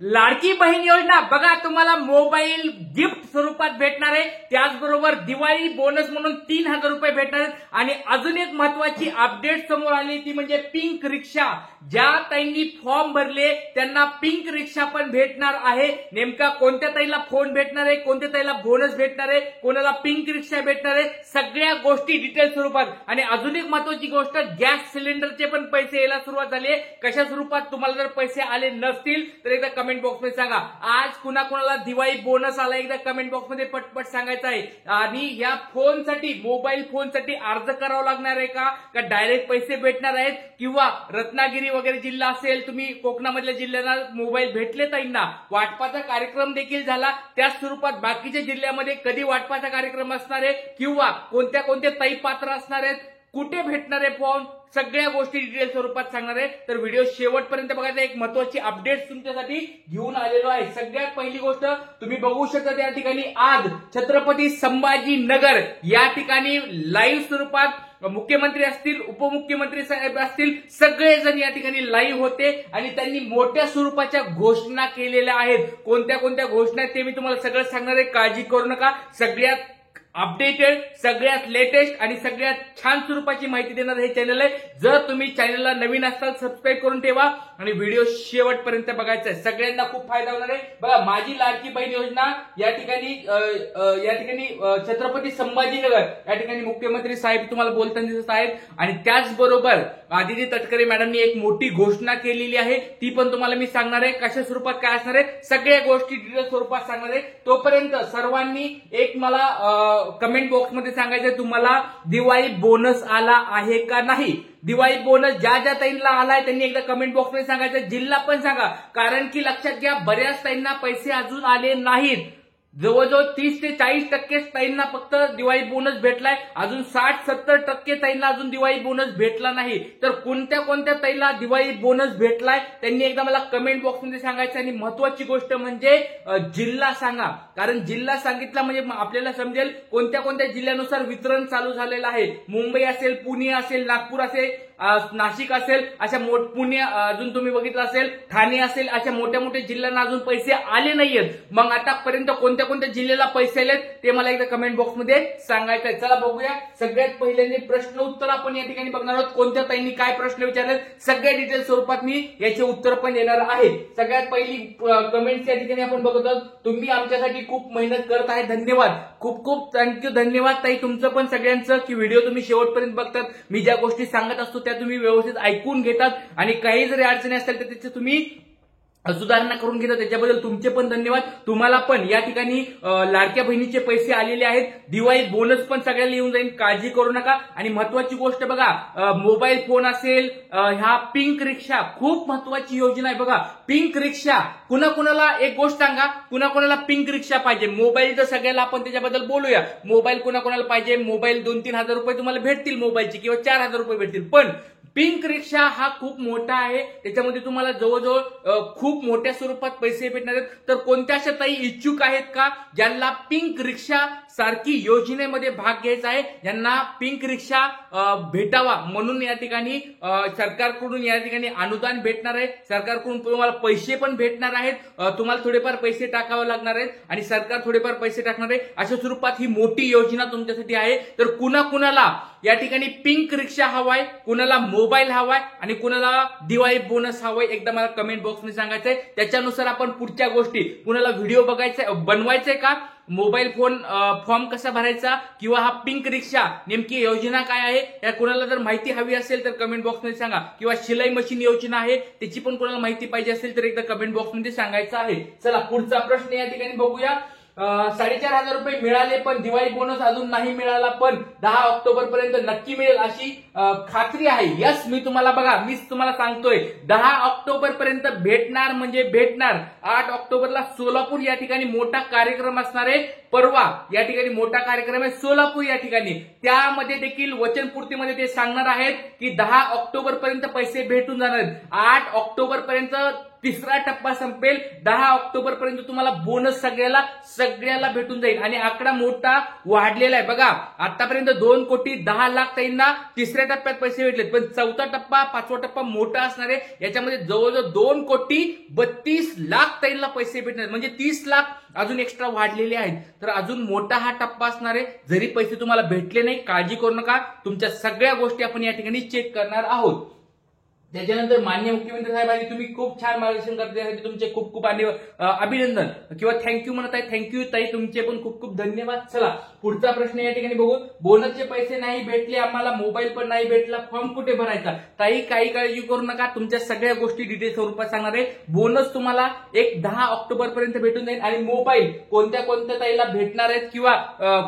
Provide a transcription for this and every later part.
लाडकी बहीण योजना बघा, तुम्हाला मोबाईल गिफ्ट स्वरूपात भेटणार आहे. त्याचबरोबर दिवाळी बोनस म्हणून 3,000 रुपये भेटणार आहेत. आणि अजून एक महत्वाची अपडेट समोर आली ती म्हणजे पिंक रिक्षा. ज्या ताईंनी फॉर्म भरले त्यांना पिंक रिक्षा पण भेटणार आहे. नेमका कोणत्या ताईला फोन भेटणार आहे, कोणत्या ताईला बोनस भेटणार आहे, कोणाला पिंक रिक्षा भेटणार आहे, सगळ्या गोष्टी डिटेल स्वरूपात. आणि अजून एक महत्वाची गोष्ट, गॅस सिलेंडरचे पण पैसे यायला सुरुवात झाली आहे. कशा स्वरूपात, तुम्हाला जर पैसे आले नसतील तर एकदा कमेंट बॉक्स मध्ये सांगा. आज कुणाकुणाला दिवाळी बोनस आला एकदा कमेंट बॉक्स मध्ये पटपट सांगायचं आहे. आणि या फोनसाठी, मोबाईल फोनसाठी अर्ज करावा लागणार आहे का डायरेक्ट पैसे भेटणार आहेत, किंवा रत्नागिरी वगैरे जिल्हा असेल, तुम्ही कोकणामधल्या जिल्ह्यांना मोबाईल भेटले ताईंना, वाटपाचा कार्यक्रम देखील झाला, त्याच स्वरूपात बाकीच्या जिल्ह्यामध्ये कधी वाटपाचा कार्यक्रम असणार आहे, किंवा कोणत्या कोणत्या ताई पात्र असणार आहेत, कुठे भेटणार आहे फॉर्म, सगळ्या गोष्टी डिटेल स्वरूपात सांगणार आहे. तर व्हिडिओ शेवटपर्यंत बघायचा. एक महत्वाची अपडेट तुमच्यासाठी घेऊन आलेलो आहे. सगळ्यात पहिली गोष्ट तुम्ही बघू शकता त्या ठिकाणी आज छत्रपती संभाजीनगर या ठिकाणी लाईव्ह स्वरूपात मुख्यमंत्री असतील, उपमुख्यमंत्री साहेब असतील, सगळेजण या ठिकाणी लाईव्ह होते आणि त्यांनी मोठ्या स्वरूपाच्या घोषणा केलेल्या आहेत. कोणत्या कोणत्या घोषणा आहेत ते मी तुम्हाला सगळं सांगणार आहे, काळजी करू नका. सगळ्यात अपडेटेड, सगळ्यात लेटेस्ट आणि सगळ्यात छान स्वरूपाची माहिती देणार हे चॅनल आहे. जर तुम्ही चॅनलला नवीन असाल सबस्क्राईब करून ठेवा आणि व्हिडिओ शेवटपर्यंत बघायचा आहे. सगळ्यांना खूप फायदा होणार आहे. बघा, माझी लाडकी बहीण योजना या ठिकाणी छत्रपती संभाजीनगर या ठिकाणी मुख्यमंत्री साहेब तुम्हाला बोलताना दिसत आहेत. आणि त्याचबरोबर आदिती तटकरे मॅडमनी एक मोठी घोषणा केलेली आहे, ती पण तुम्हाला मी सांगणार आहे. कशा स्वरूपात काय असणार आहे सगळ्या गोष्टी डिटेल स्वरूपात सांगणार आहे. तोपर्यंत सर्वांनी एक मला कमेंट बॉक्स मध्ये सांगायचं, तुम्हाला दिवाळी बोनस आला आहे का नाही. दिवाळी बोनस ज्या ज्या ताईंना आलाय त्यांनी एकदा कमेंट बॉक्स मध्ये सांगायचं, जिल्हा पण सांगा. कारण की लक्षात घ्या, बऱ्याच ताईंना पैसे अजून आले नाहीत. जवळजवळ 30 ते 40% ताईंना फक्त दिवाळी बोनस भेटलाय, अजून 60-70% ताईंना अजून दिवाळी बोनस भेटला नाही. तर कोणत्या कोणत्या ताईला दिवाळी बोनस भेटलाय त्यांनी एकदा मला कमेंट बॉक्स मध्ये सांगायचं. आणि महत्वाची गोष्ट म्हणजे जिल्हा सांगा, कारण जिल्हा सांगितला म्हणजे आपल्याला समजेल कोणत्या कोणत्या जिल्ह्यानुसार वितरण चालू झालेलं आहे. मुंबई असेल, पुणे असेल, नागपूर असेल, नाशिक असेल, अशा पुणे अजून तुम्ही बघितलं असेल, ठाणे असेल, अशा मोठ्या मोठ्या जिल्ह्यांना अजून पैसे आले नाहीयेत. मग आतापर्यंत कोणत्या कोणत्या जिल्ह्याला पैसे आलेत ते मला एकदा कमेंट बॉक्स मध्ये सांगायचं आहे. चला बघूया. सगळ्यात पहिल्यांदा प्रश्न उत्तर आपण या ठिकाणी बघणार आहोत. कोणत्या ताईंनी काय प्रश्न विचारले सगळ्या डिटेल स्वरूपात मी याचे उत्तर पण देणार आहे. सगळ्यात पहिली कमेंट्स या ठिकाणी आपण बघत आहोत. तुम्ही आमच्यासाठी खूप मेहनत करत आहे, धन्यवाद. खूप खूप थँक्यू, धन्यवाद ताई तुमचं पण सगळ्यांचं, की व्हिडिओ तुम्ही शेवटपर्यंत बघतात. मी ज्या गोष्टी सांगत असतो त्या तुम्ही व्यवस्थित ऐकून घेतात आणि काही जरी अडचणी असतील तर त्याचे तुम्ही सुधारणा करून घेतात, त्याच्याबद्दल तुमचे पण धन्यवाद. तुम्हाला पण या ठिकाणी लाडक्या बहिणीचे पैसे आलेले आहेत. दिवाळी बोनस पण सगळ्यांना येऊन जाईल, काळजी करू नका. आणि महत्वाची गोष्ट बघा, मोबाईल फोन असेल, ह्या पिंक रिक्षा खूप महत्वाची योजना आहे. बघा, पिंक रिक्षा कुणाकुणाला एक गोष्ट सांगा, कुणाकुणाला पिंक रिक्षा पाहिजे. मोबाईल तर सगळ्याला आपण त्याच्याबद्दल बोलूया. मोबाईल कुणाकुणाला पाहिजे, मोबाईल 2-3 हजार रुपये तुम्हाला भेटतील मोबाईलचे, किंवा 4,000 रुपये भेटतील. पण पिंक रिक्षा हा खूप मोठा आहे, त्याच्यामध्ये तुम्हाला जवळजवळ खूप मोठ्या स्वरूपात पैसे भेटणार आहेत. तर कोणत्या अशा ताई इच्छुक आहेत का ज्यांना पिंक रिक्षा सारखी योजनेमध्ये भाग घ्यायचा आहे, ज्यांना पिंक रिक्षा भेटावा म्हणून या ठिकाणी सरकारकडून या ठिकाणी अनुदान भेटणार आहे, सरकारकडून तुम्हाला पैसे पण भेटणार आहेत, तुम्हाला थोडेफार पैसे टाकावे लागणार आहेत आणि सरकार थोडेफार पैसे टाकणार आहे. अशा स्वरूपात ही मोठी योजना तुमच्यासाठी आहे. तर कुणाकुणाला या ठिकाणी पिंक रिक्षा हवाय, कुणाला मोबाईल हवाय आणि कुणाला दिवाळी बोनस हवाय, एकदा मला कमेंट बॉक्स मध्ये सांगायचंय. त्याच्यानुसार आपण पुढच्या गोष्टी, कुणाला व्हिडिओ बनवायचंय का, मोबाईल फोन फॉर्म कसा भरायचा, किंवा हा पिंक रिक्षा नेमकी योजना काय आहे, या कुणाला जर माहिती हवी असेल तर कमेंट बॉक्स मध्ये सांगा. किंवा शिलाई मशीन योजना आहे त्याची पण कुणाला माहिती पाहिजे असेल तर एकदा कमेंट बॉक्स मध्ये सांगायचं आहे. चला पुढचा प्रश्न या ठिकाणी बघूया. 4,500 रुपये मिळाले पण दिवाळी बोनस अजून नाही मिळाला, पण 10 ऑक्टोबर पर्यंत नक्की मिळेल अशी खात्री आहे. यस, मी तुम्हाला बघा, मीच तुम्हाला सांगतोय 10 ऑक्टोबर पर्यंत भेटणार म्हणजे भेटणार. 8 ऑक्टोबरला सोलापूर या ठिकाणी मोठा कार्यक्रम असणार आहे. परवा या ठिकाणी मोठा कार्यक्रम आहे सोलापूर या ठिकाणी, त्यामध्ये देखील वचनपूर्तीमध्ये ते सांगणार आहेत की 10 ऑक्टोबर पर्यंत पैसे भेटून जाणार आहेत. 8 ऑक्टोबर पर्यंत तिसरा टप्पा संपेल 10 ऑक्टोबर पर्यंत तुम्हाला बोनस सगळ्याला भेटून जाईल आणि आकडा मोठा वाढलेला आहे बघा. आतापर्यंत 2,10,00,000 ताईंना तिसऱ्या टप्प्यात पैसे भेटलेत, पण चौथा टप्पा 5वा टप्पा मोठा असणार आहे. याच्यामध्ये जवळजवळ 2,32,00,000 ताईंना पैसे भेटणार, म्हणजे 30,00,000 अजून एक्स्ट्रा वाढलेले आहेत. तर अजून मोठा हा टप्पा असणार आहे. जरी पैसे तुम्हाला भेटले नाही काळजी करू नका, तुमच्या सगळ्या गोष्टी आपण या ठिकाणी चेक करणार आहोत. त्याच्यानंतर माननीय मुख्यमंत्री साहेबांनी तुम्ही खूप छान मार्गदर्शन करते त्यासाठी तुमचे खूप खूप अभिनंदन किंवा थँक्यू म्हणत आहे. थँक्यू ताई, तुमचे पण खूप खूप धन्यवाद. चला पुढचा प्रश्न या ठिकाणी बघू. बोनसचे पैसे नाही भेटले आम्हाला, मोबाईल पण नाही भेटला, फॉर्म कुठे भरायचा? ताई काही काळजी करू नका, तुमच्या सगळ्या गोष्टी डिटेल स्वरूपात सांगणार आहे. बोनस तुम्हाला 10 ऑक्टोबर पर्यंत भेटून जाईल आणि मोबाईल कोणत्या कोणत्या ताईला भेटणार आहेत किंवा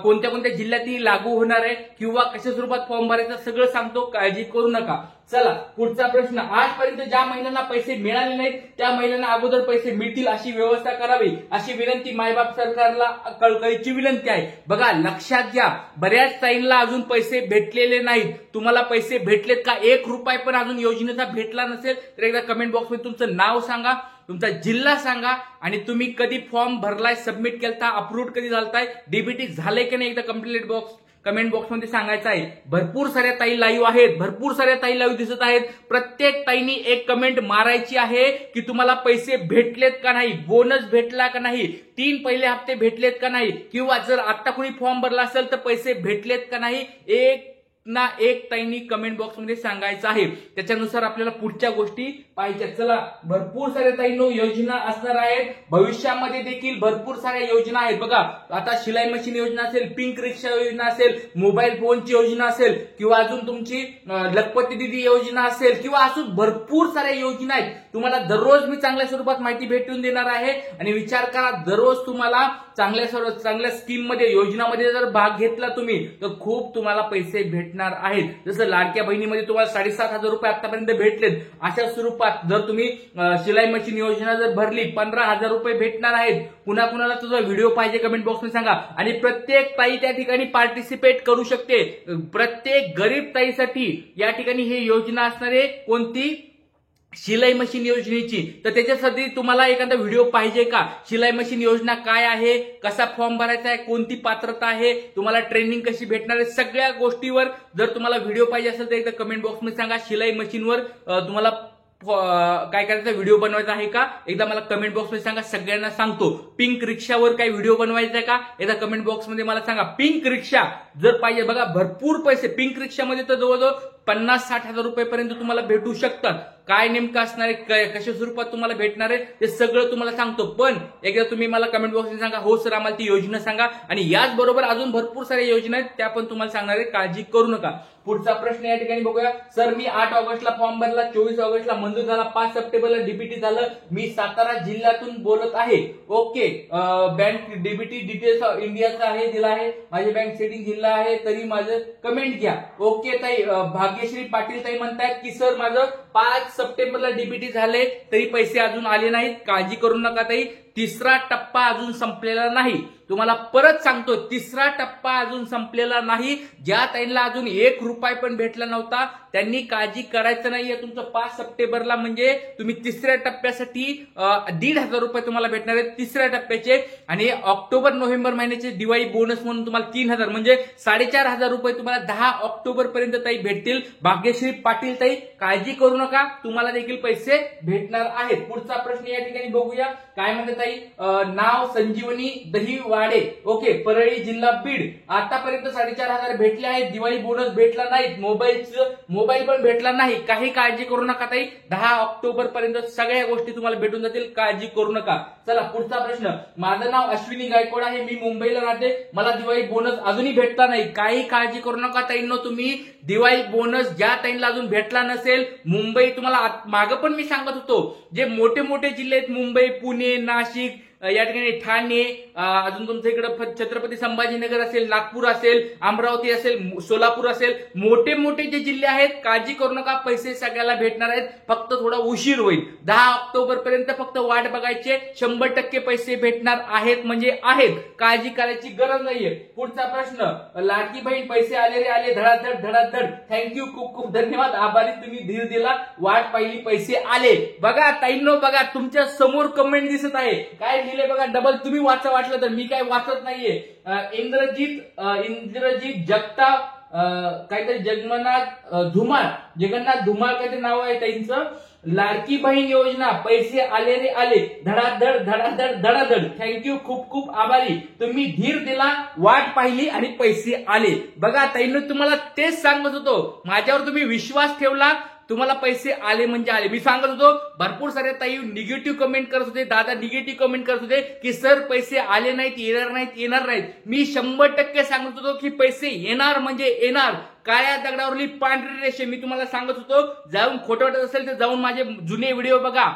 कोणत्या कोणत्या जिल्ह्यात लागू होणार आहे किंवा कशा स्वरूपात फॉर्म भरायचा सगळं सांगतो, काळजी करू नका. चला पुढचा प्रश्न. आजपर्यंत ज्या महिलांना पैसे मिळाले नाहीत त्या महिलांना अगोदर पैसे मिळतील अशी व्यवस्था करावी अशी विनंती मायबाप सरकारला कळकळीची विनंती आहे. बघा लक्षात घ्या, बऱ्याच ताईंना अजून पैसे भेटलेले नाहीत. तुम्हाला पैसे भेटलेत का? 1 रुपया पण अजून योजनेचा भेटला नसेल तर एकदा कमेंट बॉक्समध्ये तुमचं नाव सांगा, तुमचा जिल्हा सांगा आणि तुम्ही कधी फॉर्म भरलाय, सबमिट केलता, अप्रूव्ह कधी झालताय, डीबीटी झालंय की नाही एकदा कंप्लीट कमेंट बॉक्समध्ये सांगायचं आहे. भरपूर साऱ्या ताई लाईव्ह आहेत, भरपूर साऱ्या ताई लाईव्ह दिसत आहेत. प्रत्येक ताईनी एक कमेंट मारायची आहे की तुम्हाला पैसे भेटलेत का नाही, बोनस भेटला का नाही, 3 पहिले हप्ते भेटलेत का नाही, किंवा जर आता कोणी फॉर्म भरला असेल तर पैसे भेटलेत का नाही, एक ताईंनी कमेंट बॉक्समध्ये सांगायचं आहे. त्याच्यानुसार आपल्याला पुढच्या गोष्टी पाहिजे. चला भरपूर साऱ्या ताईंनो योजना असणार आहेत, भविष्यामध्ये देखील भरपूर साऱ्या योजना आहेत. बघा आता शिलाई मशीन योजना असेल, पिंक रिक्षा योजना असेल, मोबाईल फोनची योजना असेल किंवा अजून तुमची लखपती दिदी योजना असेल किंवा अजून भरपूर साऱ्या योजना आहेत. तुम्हाला दररोज मी चांगल्या स्वरूपात माहिती भेटून देणार आहे आणि विचार करा, दररोज तुम्हाला चांगल्या स्कीम मध्ये योजनामध्ये जर भाग घेतला तुम्ही तर खूप तुम्हाला पैसे भेटणार आहेत. जसं लाडक्या बहिणीमध्ये तुम्हाला 7,500 रुपये आतापर्यंत भेटलेत, अशा स्वरूपात जर तुम्ही शिलाई मशीन योजना जर भरली 15,000 रुपये भेटणार आहेत. पुन्हा कुणाला तुझा व्हिडिओ पाहिजे कमेंट बॉक्समध्ये सांगा आणि प्रत्येक ताई त्या ठिकाणी पार्टिसिपेट करू शकते. प्रत्येक गरीब ताईसाठी या ठिकाणी ही योजना असणार आहे. कोणती? शिलाई मशीन योजनेची. तर त्याच्यासाठी तुम्हाला एखादा व्हिडिओ पाहिजे का? शिलाई मशीन योजना काय आहे, कसा फॉर्म भरायचा आहे, कोणती पात्रता आहे, तुम्हाला ट्रेनिंग कशी भेटणार आहे, सगळ्या गोष्टीवर जर तुम्हाला व्हिडिओ पाहिजे असेल तर एकदा कमेंट बॉक्समध्ये सांगा. शिलाई मशीनवर तुम्हाला काय करायचं, व्हिडिओ बनवायचा आहे का एकदा मला कमेंट बॉक्समध्ये सांगा. सगळ्यांना सांगतो. पिंक रिक्षावर काही व्हिडिओ बनवायचा आहे का एकदा कमेंट बॉक्समध्ये मला सांगा. पिंक रिक्षा जर पाहिजे, बघा भरपूर पैसे पिंक रिक्षामध्ये तर जवळजवळ 50-60 हजार रुपयेपर्यंत तुम्हाला भेटू शकतात. काय नेमकं असणार आहे, कशा स्वरूपात तुम्हाला भेटणार आहे ते सगळं तुम्हाला सांगतो. पण एकदा तुम्ही मला कमेंट बॉक्समध्ये सांगा, हो सर आम्हाला ती योजना सांगा. आणि याचबरोबर अजून भरपूर साऱ्या योजना आहेत त्या पण तुम्हाला सांगणार आहे, काळजी करू नका. पुढचा प्रश्न या ठिकाणी बघूया. सर मी 8 ऑगस्टला फॉर्म भरला, 24 ऑगस्टला मंजूर झाला, 5 सप्टेंबरला डीबीटी झालं, मी सातारा जिल्ह्यातून बोलत आहे. ओके, बँक डीबीटी डिटेल्स इंडियाचा आहे, दिला आहे, माझे बँक सेटिंग जिल्हा आहे, तरी माझं कमेंट घ्या. ओके ताई, भाग्यश्री पाटील ताई म्हणतायत की सर माझं 5 सप्टेंबरला डीबीटी झाले तरी पैसे अजून आले नाहीत. काळजी करू नका ताई, तिसरा टप्पा अजून संपलेला नाही. तुम्हाला परत सांगतो, तिसरा टप्पा अजून संपलेला नाही. ज्या ताईंना अजून 1 रुपया पण भेटला नव्हता त्यांनी काळजी करायचं नाहीये. तुमचं 5 सप्टेंबरला म्हणजे तुम्ही तिसऱ्या टप्प्यासाठी 1,500 रुपये तुम्हाला भेटणार आहेत तिसऱ्या टप्प्याचे. आणि ऑक्टोबर नोव्हेंबर महिन्याचे दिवाळी बोनस म्हणून तुम्हाला 3,000 म्हणजे 4,500 रुपये तुम्हाला 10 ऑक्टोबर पर्यंत ताई भेटतील. भाग्यश्री पाटील ताई काळजी करू नका, तुम्हाला देखील पैसे भेटणार आहेत. पुढचा प्रश्न या ठिकाणी बघूया. काय म्हणते ताई, नाव संजीवनी दहीवाडे, ओके, परळी जिल्हा बीड. आतापर्यंत 4,500 भेटले आहेत, दिवाळी बोनस भेटला नाही, मोबाईल पण भेटला नाही. काही काळजी करू नका ताई, 10 ऑक्टोबर पर्यंत सगळ्या गोष्टी तुम्हाला भेटून जातील, काळजी करू नका. चला पुढचा प्रश्न. माझं नाव अश्विनी गायकवाड आहे, मी मुंबईला राहते, मला दिवाळी बोनस अजूनही भेटला नाही. काही काळजी करू नका ताईंनो, तुम्ही दिवाळी बोनस ज्या ताईंना अजून भेटला नसेल, मुंबई तुम्हाला मागं पण मी सांगत होतो, जे मोठे मोठे जिल्हे आहेत मुंबई, पुणे, नाशिक, या ठिकाणी ठाणे, अजून तुमच्या इकडे छत्रपती संभाजीनगर असेल, नागपूर असेल, अमरावती असेल, सोलापूर असेल, मोठे मोठे जे जिल्हे आहेत, काळजी करू नका, पैसे सगळ्याला भेटणार आहेत. फक्त थोडा उशीर होईल. 10 ऑक्टोबर पर्यंत फक्त वाट बघायचे. 100% पैसे भेटणार आहेत म्हणजे आहेत, काळजी करायची गरज नाहीये. पुढचा प्रश्न, लाडकी बहीण पैसे आले रे आले, धडाधड धडाधड. थँक्यू, खूप खूप धन्यवाद, आभारी. तुम्ही धीर दिला, वाट पाहिली, पैसे आले. बघा ताईंनो, बघा तुमच्या समोर कमेंट दिसत आहे, काय लिहिले बघा. डबल तुम्ही वाचा, वाटलं तर मी काय वाचत नाहीये. इंद्रजीत जगताप, काहीतरी जगन्नाथ धुमाळ काहीतरी नाव आहे ताईंचं. लाडकी बहीण योजना पैसे आले रे आले, धडाधड धडाधड धडाधड. थँक्यू, खूप खूप आभारी. तुम्ही धीर दिला, वाट पाहिली आणि पैसे आले. बघा ताईंनो, तुम्हाला तेच सांगत होतो, माझ्यावर तुम्ही विश्वास ठेवला, तुम्हाला पैसे आले म्हणजे आले. मी सांगत होतो, भरपूर सारे ताई निगेटिव्ह कमेंट करत होते, दादा निगेटिव्ह कमेंट करत होते की सर पैसे आले नाहीत, येणार नाहीत. मी 100% सांगत होतो की पैसे येणार म्हणजे येणार. काळ्या दगडावरली पांढरी रेषे. मी तुम्हाला सांगत होतो, जाऊन खोटं वाटत असेल तर जाऊन माझे जुने व्हिडिओ बघा.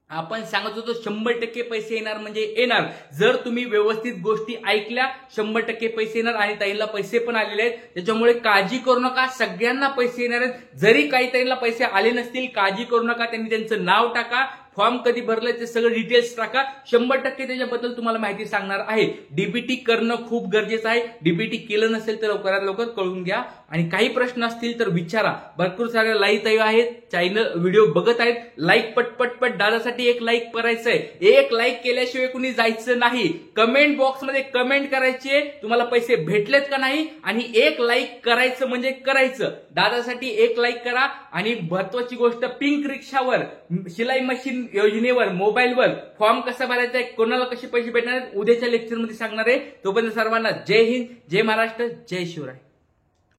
आपण सांगत होतो 100% पैसे येणार म्हणजे येणार. जर तुम्ही व्यवस्थित गोष्टी ऐकल्या, 100% पैसे येणार आणि ताईंना पैसे पण आलेले आहेत. त्याच्यामुळे काळजी करू नका, सगळ्यांना पैसे येणार आहेत. जरी काही ताईंना पैसे आले नसतील, काळजी करू नका. त्यांनी त्यांचं नाव टाका, फॉर्म कधी भरले ते सगळं डिटेल्स टाका. 100% त्याच्याबद्दल तुम्हाला माहिती सांगणार आहे. डीबीटी करणं खूप गरजेचं आहे. डीबीटी केलं नसेल तर लवकरात लवकर कळून घ्या. आणि काही प्रश्न असतील तर विचारा. भरपूर साऱ्या लाईक आहेत, चॅनल व्हिडिओ बघत आहेत. लाईक पटपट दादासाठी एक लाईक करायचंय. एक लाईक केल्याशिवाय कुणी जायचं नाही. कमेंट बॉक्समध्ये कमेंट करायचे, तुम्हाला पैसे भेटलेत का नाही, आणि एक लाईक करायचं म्हणजे करायचं. दादासाठी एक लाईक करा. आणि महत्वाची गोष्ट, पिंक रिक्षावर, शिलाई मशीन योजनेवर, मोबाईलवर फॉर्म कसा भरायचा आहे, कोणाला कसे पैसे भेटणार आहेत, उद्याच्या लेक्चरमध्ये सांगणार आहे. तोपर्यंत सर्वांना जय हिंद, जय महाराष्ट्र, जय शिवराय.